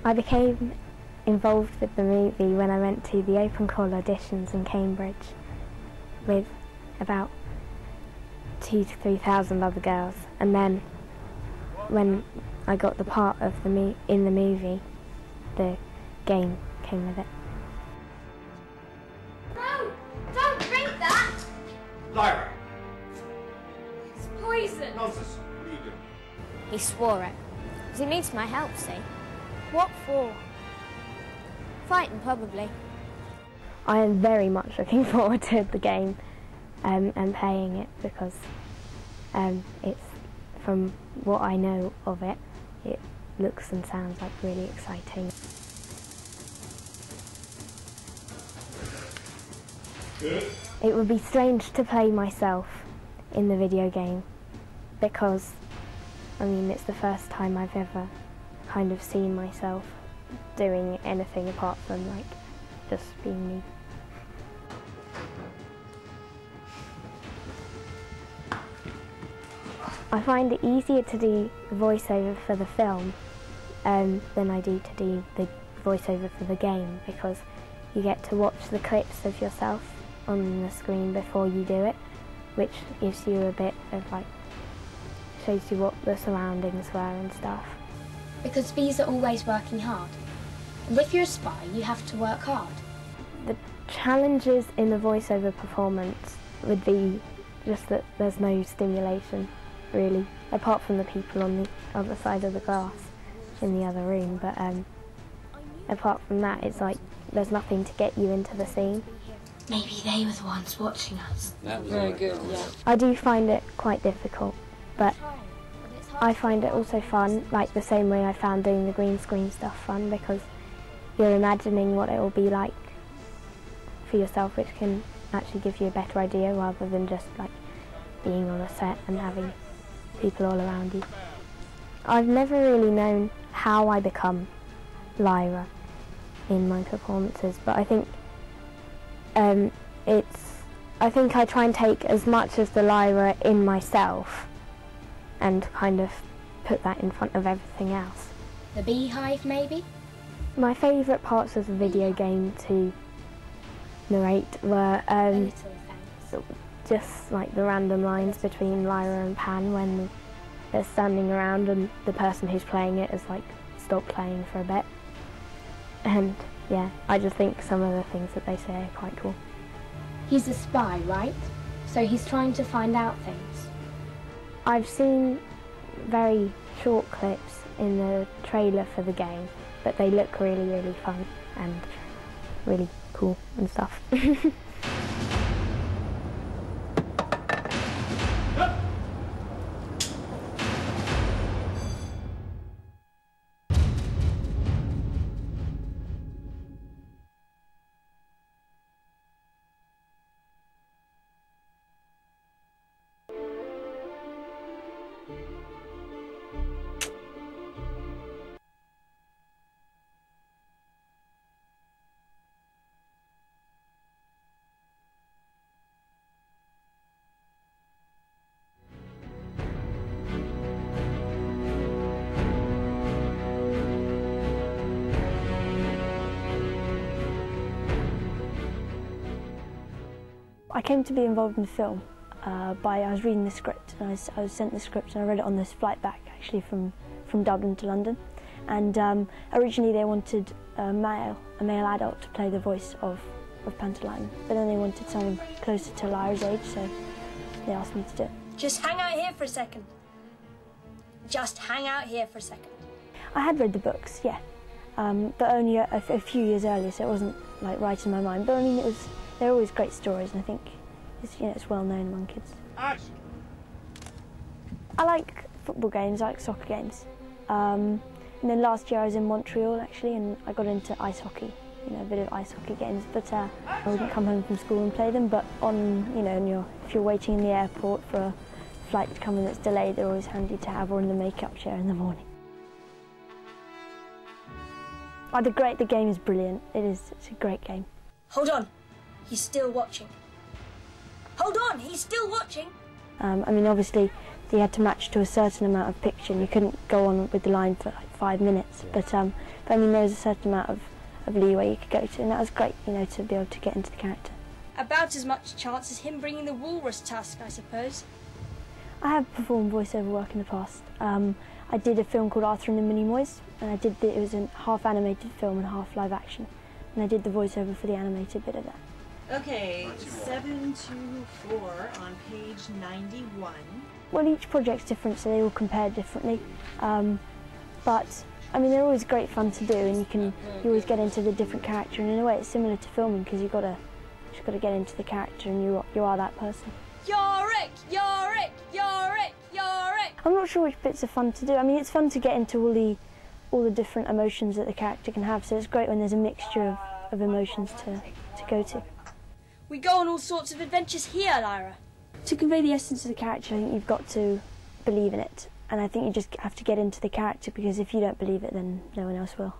I became involved with the movie when I went to the open call auditions in Cambridge with about 2,000 to 3,000 other girls, and then when I got the part of in the movie, the game came with it. No! Don't drink that! Lyra! It's poison! Nonsense! What are you doing? He swore it. Because he needs my help, see? What for? Fighting, probably. I am very much looking forward to the game and playing it, because it's, from what I know of it, it looks and sounds like really exciting. Good. It would be strange to play myself in the video game, because, I mean, it's the first time I've ever kind of seen myself doing anything apart from, like, just being me. I find it easier to do the voiceover for the film than I do to do the voiceover for the game, because you get to watch the clips of yourself on the screen before you do it, which gives you a bit of, like, shows you what the surroundings were and stuff. Because bees are always working hard. And if you're a spy, you have to work hard. The challenges in the voiceover performance would be just that there's no stimulation, really, apart from the people on the other side of the glass in the other room, but apart from that, it's like there's nothing to get you into the scene. Maybe they were the ones watching us. That was very good, yeah. I do find it quite difficult, but I find it also fun, like the same way I found doing the green screen stuff fun, because you're imagining what it will be like for yourself, which can actually give you a better idea rather than just like being on a set and having people all around you. I've never really known how I become Lyra in my performances, but I think I think I try and take as much of the Lyra in myself and kind of put that in front of everything else. The beehive, maybe? My favourite parts of the video game to narrate were just like the random lines between Lyra and Pan when they're standing around and the person who's playing it has like stopped playing for a bit. And yeah, I just think some of the things that they say are quite cool. He's a spy, right? So he's trying to find out things. I've seen very short clips in the trailer for the game, but they look really, really fun and really cool and stuff. I came to be involved in the film I was reading the script, and I was sent the script and I read it on this flight back actually from Dublin to London, and originally they wanted a male adult to play the voice of Pantomime, but then they wanted someone closer to Lyra's age, so they asked me to do it. Just hang out here for a second. Just hang out here for a second. I had read the books, yeah, but only a few years earlier, so it wasn't like right in my mind, but I mean they're always great stories, and I think it's well known among kids. Action. I like football games, I like soccer games. And then last year I was in Montreal actually, and I got into ice hockey, a bit of ice hockey games, but I wouldn't come home from school and play them, but if you're waiting in the airport for a flight to come in that's delayed, they're always handy to have, or in the makeup chair in the morning. Oh, the game is brilliant. It's a great game. Hold on. He's still watching. Hold on, he's still watching. I mean, obviously, you had to match to a certain amount of picture, and you couldn't go on with the line for like 5 minutes. But I mean, there was a certain amount of leeway you could go to, and that was great, you know, to be able to get into the character. About as much chance as him bringing the walrus tusk, I suppose. I have performed voiceover work in the past. I did a film called Arthur and the Minimoys, and it was a half animated film and half live action, and I did the voiceover for the animated bit of that. Okay, 724 on page 91. Well, each project's different, so they all compare differently. But I mean, they're always great fun to do, and you always get into the different character. And in a way, it's similar to filming because you just got to get into the character, and you are that person. Yorick! Yorick! Yorick! Yorick! I'm not sure which bits are fun to do. I mean, it's fun to get into all the different emotions that the character can have. So it's great when there's a mixture of emotions to go to. We go on all sorts of adventures here, Lyra. To convey the essence of the character, I think you've got to believe in it. And I think you just have to get into the character, because if you don't believe it, then no one else will.